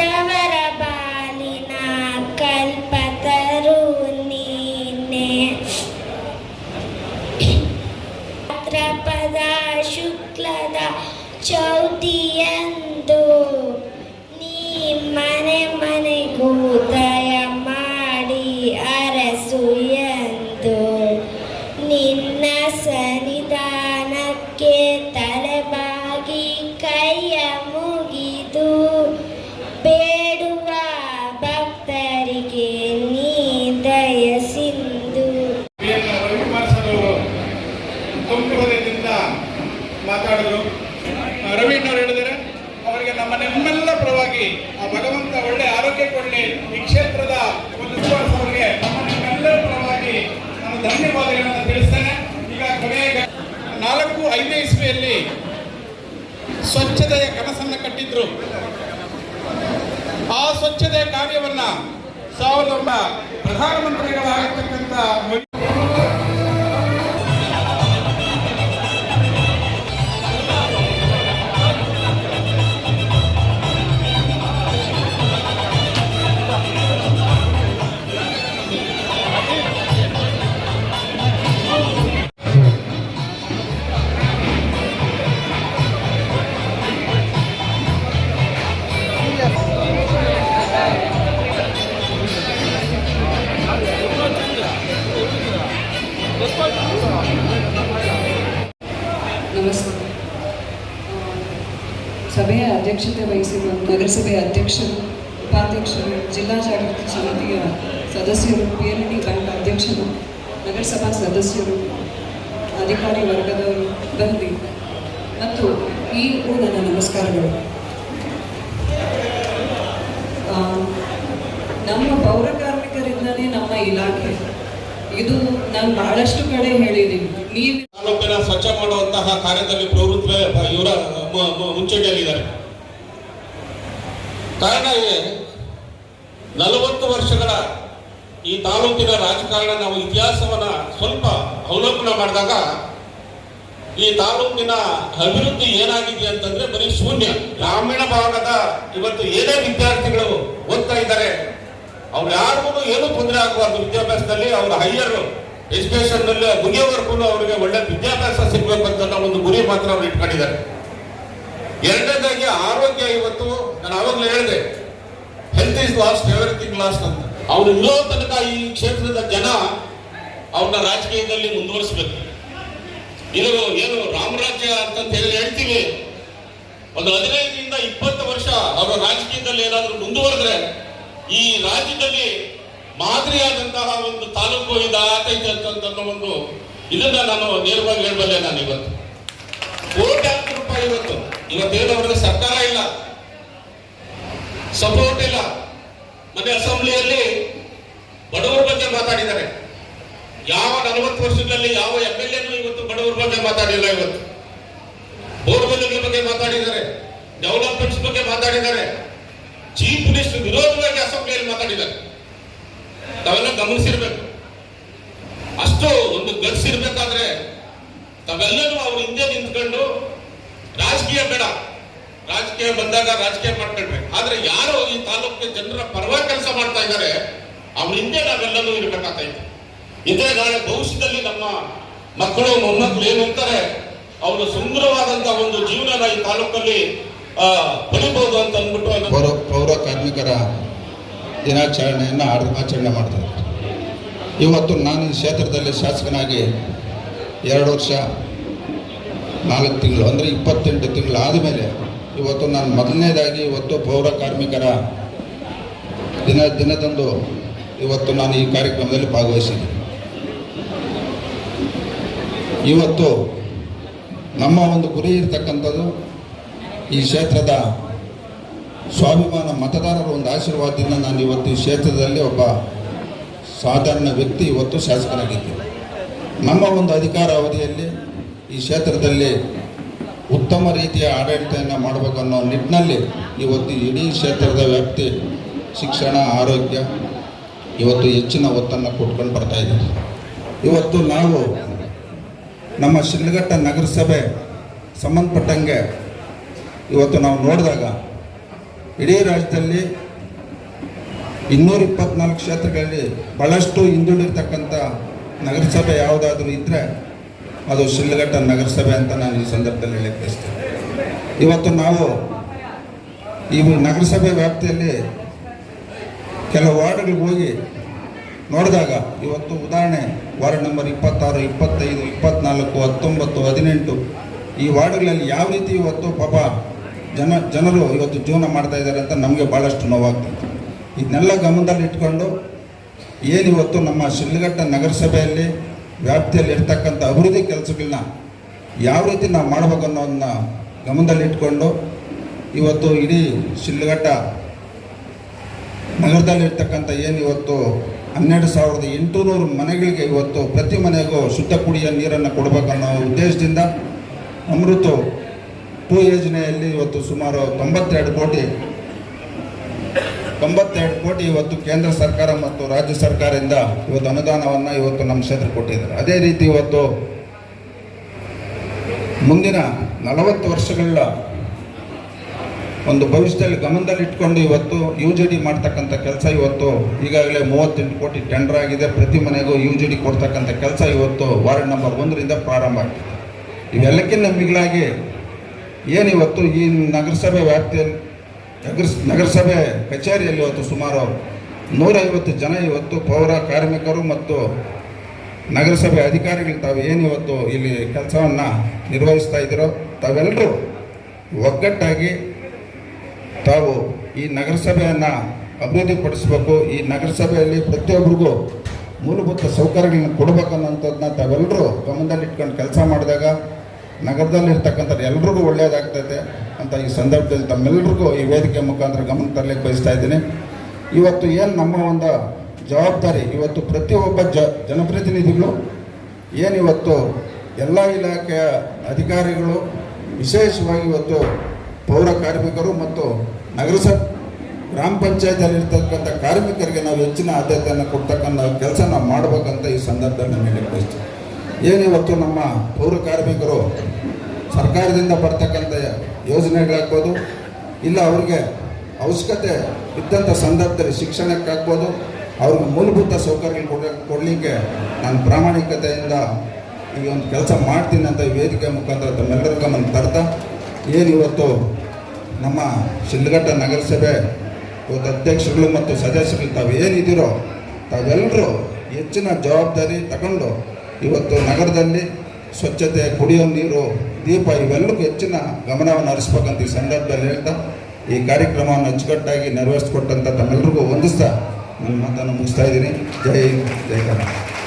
ಅವರ ಬಾಲಿನ ಕಲ್ಪತರು ನೀನೆ ಭಾದ್ರಪದ ಶುಕ್ಲದ ಚೌತಿಯಂದು ನೀ ಮನೆ ಮನೆಗೂ ದಯ ಮಾಡಿ ಅರಸು ಎಂದು ನಿನ್ನ ಸನ್ನಿಧಾನಕ್ಕೆ ತಲೆಬಾಗಿ ಕೈಯ ಮುಗಿದು ಬೇಡುವ ಭಕ್ತರಿಗೆ ನೀ ದಯಸಿಂದು. ಮಾತಾಡಿದ್ರು. ರವೀಣ್ಣವ್ರು ಹೇಳಿದರೆ ಅವರಿಗೆ ನಮ್ಮೆಲ್ಲ ಪರವಾಗಿ ಆ ಭಗವಂತ ಒಳ್ಳೆ ಆರೋಗ್ಯ ಕೊಡಲಿ. ಈ ಕ್ಷೇತ್ರದ ಒಂದು ಅವರಿಗೆ ನಮ್ಮೆಲ್ಲರ ಪರವಾಗಿ ನಾನು ಧನ್ಯವಾದಗಳನ್ನು ತಿಳಿಸ್ತೇನೆ. ಈಗ ಕೊನೆಯ 4-5 ಇಸ್ವಿಯಲ್ಲಿ ಸ್ವಚ್ಛತೆಯ ಕನಸನ್ನು ಕಟ್ಟಿದ್ರು. ಆ ಸ್ವಚ್ಛತೆಯ ಕಾರ್ಯವನ್ನ ಪ್ರಧಾನಮಂತ್ರಿಗಳಾಗಿರ್ತಕ್ಕಂಥ ನಮಸ್ಕಾರ. ಸಭೆಯ ಅಧ್ಯಕ್ಷತೆ ವಹಿಸಿರುವ ನಗರಸಭೆಯ ಅಧ್ಯಕ್ಷರು, ಉಪಾಧ್ಯಕ್ಷರು, ಜಿಲ್ಲಾ ಜಾಗೃತಿ ಸಮಿತಿಯ ಸದಸ್ಯರು, PLD ಬ್ಯಾಂಕ್ ಅಧ್ಯಕ್ಷರು, ನಗರಸಭಾ ಸದಸ್ಯರು, ಅಧಿಕಾರಿ ವರ್ಗದವರು ಬಂದಿ ಮತ್ತು ಈ ನನ್ನ ನಮಸ್ಕಾರಗಳು. ನಮ್ಮ ಪೌರ ಕಾರ್ಮಿಕರಿಂದಲೇ ನಮ್ಮ ಇಲಾಖೆ ಇದು ನಾನು ಬಹಳಷ್ಟು ಕಡೆ ಹೇಳಿದ್ದೀನಿ. ನೀವು ತಾಲೂಕಿನ ಸ್ವಚ್ಛ ಮಾಡುವಂತಹ ಕಾರ್ಯದಲ್ಲಿ ಪ್ರವೃತ್ತಿ ಇವರ ಮುಂಚೂಣಿಯಲ್ಲಿದ್ದಾರೆ. ಕಾರಣ 40 ವರ್ಷಗಳ ಈ ತಾಲೂಕಿನ ರಾಜಕಾರಣ ನಾವು ಇತಿಹಾಸವನ್ನ ಸ್ವಲ್ಪ ಅವಲೋಕನ ಮಾಡಿದಾಗ ಈ ತಾಲೂಕಿನ ಅಭಿವೃದ್ಧಿ ಏನಾಗಿದೆ ಅಂತಂದ್ರೆ ಬರೀ ಶೂನ್ಯ. ಗ್ರಾಮೀಣ ಭಾಗದ ಇವತ್ತು ಏನೇ ವಿದ್ಯಾರ್ಥಿಗಳು ಓದ್ತಾ ಇದ್ದಾರೆ, ಅವ್ರು ಯಾರಿಗೂ ಏನು ತೊಂದರೆ ಆಗಬಾರ್ದು ವಿದ್ಯಾಭ್ಯಾಸದಲ್ಲಿ. ಅವರ ಹೈಯರ್ ಎಜುಕೇಶನ್ ನಲ್ಲಿ ಮುಗಿಯೋವರೆಗೂ ಅವರಿಗೆ ಒಳ್ಳೆ ವಿದ್ಯಾಭ್ಯಾಸ ಸಿಗ್ಬೇಕು ಅಂತ ಒಂದು ಗುರಿ ಮಾತ್ರ ಅವ್ರು ಇಟ್ಕೊಂಡಿದ್ದಾರೆ. ಎರಡನೇದಾಗಿ ಆರೋಗ್ಯ. ಇವತ್ತು ನಾನು ಆವಾಗಲೇ ಹೇಳಿದೆ, health is last, everything last ಅಂತ. ಅವ್ರು ಇಲ್ಲೋ ತನಕ ಈ ಕ್ಷೇತ್ರದ ಜನ ಅವ್ರನ್ನ ರಾಜಕೀಯದಲ್ಲಿ ಮುಂದುವರಿಸಬೇಕು. ಇದು ಏನು ರಾಮರಾಜ್ಯ ಅಂತ ಹೇಳಿ ಹೇಳ್ತೀವಿ. ಒಂದು 15-20 ವರ್ಷ ಅವರ ರಾಜಕೀಯದಲ್ಲಿ ಏನಾದರೂ ಮುಂದುವರೆದ್ರೆ ಈ ರಾಜ್ಯದಲ್ಲಿ ಮಾದರಿಯಾದಂತಹ ಒಂದು ತಾಲೂಕು ಇದಾತೈತೆ ಅಂತ ಒಂದು ಇದನ್ನ ನಾನು ನೇರವಾಗಿ ಹೇಳಬಲ್ಲೆ. ನಾನು ಇವತ್ತು ಕೋಟ್ಯಾಂತರ ರೂಪಾಯಿ ಇವತ್ತೇನು ಅವರಿಗೆ ಸರ್ಕಾರ ಇಲ್ಲ, ಸಪೋರ್ಟ್ ಇಲ್ಲ. ಮೊನ್ನೆ ಅಸೆಂಬ್ಲಿಯಲ್ಲಿ ಬಡವರ ಬಗ್ಗೆ ಮಾತಾಡಿದ್ದಾರೆ. ಯಾವ 40 ವರ್ಷದಲ್ಲಿ ಯಾವ MLA ಇವತ್ತು ಬಡವರ ಬಗ್ಗೆ ಮಾತಾಡಿಲ್ಲ. ಇವತ್ತು ಬೋರ್ವೆಲ್ಗಳ ಬಗ್ಗೆ ಮಾತಾಡಿದ್ದಾರೆ, ಡೆವಲಪ್ಮೆಂಟ್ಸ್ ಬಗ್ಗೆ ಮಾತಾಡಿದ್ದಾರೆ, ಚೀಫ್ ಮಿನಿಸ್ಟರ್ ವಿರೋಧವಾಗಿ ಅಸೆಂಬ್ಲಿಯಲ್ಲಿ ಮಾತಾಡಿದ್ದಾರೆ. ತಾವೆಲ್ಲ ಗಮನಿಸಿರ್ಬೇಕು. ಅಷ್ಟು ಒಂದು ಗರ್ಸಿರ್ಬೇಕಾದ್ರೆ ತಾವೆಲ್ಲರೂ ಅವ್ರ ಹಿಂದೆ ನಿಂತ್ಕೊಂಡು ರಾಜಕೀಯ ಬೇಡ, ರಾಜಕೀಯ ಬಂದಾಗ ರಾಜಕೀಯ ಮಾಡ್ಕೊಳ್ಬೇಕು. ಆದ್ರೆ ಯಾರು ಈ ತಾಲೂಕಿನ ಜನರ ಪರವಾಗಿ ಕೆಲಸ ಮಾಡ್ತಾ ಇದ್ದಾರೆ ಅವ್ರ ಹಿಂದೆ ನಾವೆಲ್ಲರೂ ಇರ್ಬೇಕಾಗ್ತೈತೆ. ಇದೇ ನಾಳೆ ಭವಿಷ್ಯದಲ್ಲಿ ನಮ್ಮ ಮಕ್ಕಳು ಮೊಮ್ಮಕ್ಕಳು ಏನು ಅಂತಾರೆ, ಅವರು ಸುಂದರವಾದಂತ ಒಂದು ಜೀವನ ಈ ತಾಲೂಕಲ್ಲಿ ಪಡಿಬಹುದು ಅಂತ ಅಂದ್ಬಿಟ್ಟು ಪೌರ ಕಾರ್ಮಿಕರ ದಿನಾಚರಣೆಯನ್ನು ಆಚರಣೆ ಮಾಡ್ತಾರೆ. ಇವತ್ತು ನಾನು ಈ ಕ್ಷೇತ್ರದಲ್ಲಿ ಶಾಸಕನಾಗಿ 2 ವರ್ಷ 4 ತಿಂಗಳು ಅಂದರೆ 28 ತಿಂಗಳು ಆದಮೇಲೆ ಇವತ್ತು ನಾನು ಮೊದಲನೇದಾಗಿ ಇವತ್ತು ಪೌರ ಕಾರ್ಮಿಕರ ದಿನದಂದು ಇವತ್ತು ನಾನು ಈ ಕಾರ್ಯಕ್ರಮದಲ್ಲಿ ಭಾಗವಹಿಸಿದ್ದೀನಿ. ಇವತ್ತು ನಮ್ಮ ಒಂದು ಗುರಿ ಇರತಕ್ಕಂಥದ್ದು ಈ ಕ್ಷೇತ್ರದ ಸ್ವಾಭಿಮಾನ ಮತದಾರರ ಒಂದು ಆಶೀರ್ವಾದದಿಂದ ನಾನು ಇವತ್ತು ಈ ಕ್ಷೇತ್ರದಲ್ಲಿ ಒಬ್ಬ ಸಾಧಾರಣ ವ್ಯಕ್ತಿ ಇವತ್ತು ಶಾಸಕನಾಗಿದ್ದೀನಿ. ನಮ್ಮ ಒಂದು ಅಧಿಕಾರ ಅವಧಿಯಲ್ಲಿ ಈ ಕ್ಷೇತ್ರದಲ್ಲಿ ಉತ್ತಮ ರೀತಿಯ ಆಡಳಿತವನ್ನು ಮಾಡಬೇಕನ್ನೋ ನಿಟ್ಟಿನಲ್ಲಿ ಇವತ್ತು ಇಡೀ ಕ್ಷೇತ್ರದ ವ್ಯಾಪ್ತಿ ಶಿಕ್ಷಣ, ಆರೋಗ್ಯ ಇವತ್ತು ಹೆಚ್ಚಿನ ಒತ್ತನ್ನು ಕೊಟ್ಕೊಂಡು ಬರ್ತಾಯಿದ್ದೀವಿ. ಇವತ್ತು ನಾವು ನಮ್ಮ ಶಿಡ್ಲಘಟ್ಟ ನಗರಸಭೆ ಸಂಬಂಧಪಟ್ಟಂಗೆ ಇವತ್ತು ನಾವು ನೋಡಿದಾಗ ಇಡೀ ರಾಜ್ಯದಲ್ಲಿ 224 ಕ್ಷೇತ್ರಗಳಲ್ಲಿ ಭಾಳಷ್ಟು ಹಿಂದುಳಿರ್ತಕ್ಕಂಥ ನಗರಸಭೆ ಯಾವುದಾದ್ರೂ ಇದ್ದರೆ ಅದು ಶಿಡ್ಲಘಟ್ಟ ನಗರಸಭೆ ಅಂತ ನಾನು ಈ ಸಂದರ್ಭದಲ್ಲಿ ಹೇಳಕ್ಕೆ ಬಯಸ್ತೇನೆ. ಇವತ್ತು ನಾವು ಈ ನಗರಸಭೆ ವ್ಯಾಪ್ತಿಯಲ್ಲಿ ಕೆಲವು ವಾರ್ಡ್ಗಳಿಗೆ ಹೋಗಿ ನೋಡಿದಾಗ ಇವತ್ತು ಉದಾಹರಣೆ ವಾರ್ಡ್ ನಂಬರ್ 26, 25, 24, 19, 18 ಈ ವಾರ್ಡ್ಗಳಲ್ಲಿ ಯಾವ ರೀತಿ ಇವತ್ತು ಪಾಪ ಜನರು ಇವತ್ತು ಜೀವನ ಮಾಡ್ತಾ ಇದ್ದಾರೆ ಅಂತ ನಮಗೆ ಭಾಳಷ್ಟು ನೋವಾಗ್ತದೆ. ಇದನ್ನೆಲ್ಲ ಗಮನದಲ್ಲಿ ಇಟ್ಕೊಂಡು ಏನಿವತ್ತು ನಮ್ಮ ಶಿಡ್ಲಘಟ್ಟ ನಗರಸಭೆಯಲ್ಲಿ ವ್ಯಾಪ್ತಿಯಲ್ಲಿ ಇರ್ತಕ್ಕಂಥ ಅಭಿವೃದ್ಧಿ ಕೆಲಸಗಳನ್ನ ಯಾವ ರೀತಿ ನಾವು ಮಾಡಬೇಕು ಅನ್ನೋದನ್ನ ಗಮನದಲ್ಲಿ ಇಟ್ಕೊಂಡು ಇವತ್ತು ಇಡೀ ಶಿಡ್ಲಘಟ್ಟ ನಗರದಲ್ಲಿರ್ತಕ್ಕಂಥ ಇವತ್ತು 12,800 ಮನೆಗಳಿಗೆ ಇವತ್ತು ಪ್ರತಿ ಮನೆಗೂ ಶುದ್ಧ ಕುಡಿಯುವ ನೀರನ್ನು ಕೊಡಬೇಕನ್ನೋ ಉದ್ದೇಶದಿಂದ ಅಮೃತ 2 ಯೋಜನೆಯಲ್ಲಿ ಇವತ್ತು ಸುಮಾರು 92 ಕೋಟಿ ಇವತ್ತು ಕೇಂದ್ರ ಸರ್ಕಾರ ಮತ್ತು ರಾಜ್ಯ ಸರ್ಕಾರದಿಂದ ಇವತ್ತು ಅನುದಾನವನ್ನು ಇವತ್ತು ನಮ್ಮ ಕ್ಷೇತ್ರ ಕೊಟ್ಟಿದ್ದಾರೆ. ಅದೇ ರೀತಿ ಇವತ್ತು ಮುಂದಿನ 40 ವರ್ಷಗಳ ಒಂದು ಭವಿಷ್ಯದಲ್ಲಿ ಗಮನದಲ್ಲಿ ಇಟ್ಕೊಂಡು ಇವತ್ತು UGD ಮಾಡ್ತಕ್ಕಂಥ ಕೆಲಸ ಇವತ್ತು ಈಗಾಗಲೇ 38 ಕೋಟಿ ಟೆಂಡರ್ ಆಗಿದೆ. ಪ್ರತಿ ಮನೆಗೂ UGD ಕೊಡ್ತಕ್ಕಂಥ ಕೆಲಸ ಇವತ್ತು ವಾರ್ಡ್ ನಂಬರ್ 1ರಿಂದ ಪ್ರಾರಂಭ ಆಗಿದೆ. ಇವೆಲ್ಲಕ್ಕಿಂತ ಮಿಗಿಲಾಗಿ ಏನಿವತ್ತು ಈ ನಗರಸಭೆ ವ್ಯಾಪ್ತಿಯಲ್ಲಿ ನಗರಸಭೆ ಕಚೇರಿಯಲ್ಲಿ ಇವತ್ತು ಸುಮಾರು 150 ಜನ ಇವತ್ತು ಪೌರ ಕಾರ್ಮಿಕರು ಮತ್ತು ನಗರಸಭೆ ಅಧಿಕಾರಿಗಳು ತಾವು ಏನಿವತ್ತು ಇಲ್ಲಿ ಕೆಲಸವನ್ನು ನಿರ್ವಹಿಸ್ತಾ ಇದ್ದೀರೋ ತಾವೆಲ್ಲರೂ ಒಗ್ಗಟ್ಟಾಗಿ ತಾವು ಈ ನಗರಸಭೆಯನ್ನು ಅಭಿವೃದ್ಧಿಪಡಿಸಬೇಕು. ಈ ನಗರಸಭೆಯಲ್ಲಿ ಪ್ರತಿಯೊಬ್ಬರಿಗೂ ಮೂಲಭೂತ ಸೌಕರ್ಯಗಳನ್ನು ಕೊಡಬೇಕನ್ನೋಂಥದ್ದನ್ನ ತಾವೆಲ್ಲರೂ ಗಮನದಲ್ಲಿಟ್ಕೊಂಡು ಕೆಲಸ ಮಾಡಿದಾಗ ನಗರದಲ್ಲಿರ್ತಕ್ಕಂಥ ಎಲ್ರಿಗೂ ಒಳ್ಳೆಯದಾಗ್ತೈತೆ ಅಂತ ಈ ಸಂದರ್ಭದಲ್ಲಿ ತಮ್ಮೆಲ್ಲರಿಗೂ ಈ ವೇದಿಕೆ ಮುಖಾಂತರ ಗಮನ ತರಲಿಕ್ಕೆ ಬಯಸ್ತಾ ಇದ್ದೀನಿ. ಇವತ್ತು ಏನು ನಮ್ಮ ಒಂದು ಜವಾಬ್ದಾರಿ ಇವತ್ತು ಪ್ರತಿಯೊಬ್ಬ ಜನಪ್ರತಿನಿಧಿಗಳು ಏನಿವತ್ತು ಎಲ್ಲ ಇಲಾಖೆಯ ಅಧಿಕಾರಿಗಳು ವಿಶೇಷವಾಗಿ ಇವತ್ತು ಪೌರ ಕಾರ್ಮಿಕರು ಮತ್ತು ನಗರಸಭೆ ಗ್ರಾಮ ಪಂಚಾಯತಿಯಲ್ಲಿರ್ತಕ್ಕಂಥ ಕಾರ್ಮಿಕರಿಗೆ ನಾವು ಹೆಚ್ಚಿನ ಆದ್ಯತೆಯನ್ನು ಕೊಡ್ತಕ್ಕಂಥ ಕೆಲಸ ನಾವು ಮಾಡಬೇಕಂತ ಈ ಸಂದರ್ಭದಲ್ಲಿ ನಾನು ಹೇಳಕ್ಕೆ ಬಯಸ್ತೀನಿ. ಏನಿವತ್ತು ನಮ್ಮ ಪೌರ ಕಾರ್ಮಿಕರು ಸರ್ಕಾರದಿಂದ ಬರ್ತಕ್ಕಂಥ ಯೋಜನೆಗಳಾಗ್ಬೋದು, ಇಲ್ಲ ಅವ್ರಿಗೆ ಅವಶ್ಯಕತೆ ಇದ್ದಂಥ ಸಂದರ್ಭದಲ್ಲಿ ಶಿಕ್ಷಣಕ್ಕಾಗ್ಬೋದು, ಅವ್ರಿಗೆ ಮೂಲಭೂತ ಸೌಕರ್ಯಗಳು ಕೊಡಲಿಕ್ಕೆ ನಾನು ಪ್ರಾಮಾಣಿಕತೆಯಿಂದ ಈ ಒಂದು ಕೆಲಸ ಮಾಡ್ತೀನಿ ಅಂತ ಈ ವೇದಿಕೆ ಮುಖಾಂತರ ತಮ್ಮೆಲ್ಲರ ಗಮನ ತರ್ತಾ ಏನಿವತ್ತು ನಮ್ಮ ಶಿಡ್ಲಘಟ್ಟ ನಗರಸಭೆ ಇವತ್ತು ಅಧ್ಯಕ್ಷರುಗಳು ಮತ್ತು ಸದಸ್ಯರುಗಳು ತಾವು ಏನಿದ್ದೀರೋ ತಾವೆಲ್ಲರೂ ಹೆಚ್ಚಿನ ಜವಾಬ್ದಾರಿ ತಗೊಂಡು ಇವತ್ತು ನಗರದಲ್ಲಿ ಸ್ವಚ್ಛತೆ, ಕುಡಿಯೋ ನೀರು, ದೀಪ ಇವೆಲ್ಲಕ್ಕೂ ಹೆಚ್ಚಿನ ಗಮನವನ್ನು ಹರಿಸ್ಬೇಕಂತ ಈ ಸಂದರ್ಭದಲ್ಲಿ ಹೇಳ್ತಾ ಈ ಕಾರ್ಯಕ್ರಮವನ್ನು ಅಚ್ಚುಕಟ್ಟಾಗಿ ನೆರವೇರಿಸಿಕೊಟ್ಟಂಥ ತಮ್ಮೆಲ್ಲರಿಗೂ ವಂದಿಸ್ತಾ ನನ್ನ ಮಾತನ್ನು ಮುಗಿಸ್ತಾ ಇದ್ದೀನಿ. ಜೈ ಹಿಂದ್, ಜೈ ಕರ್ನಾಟಕ.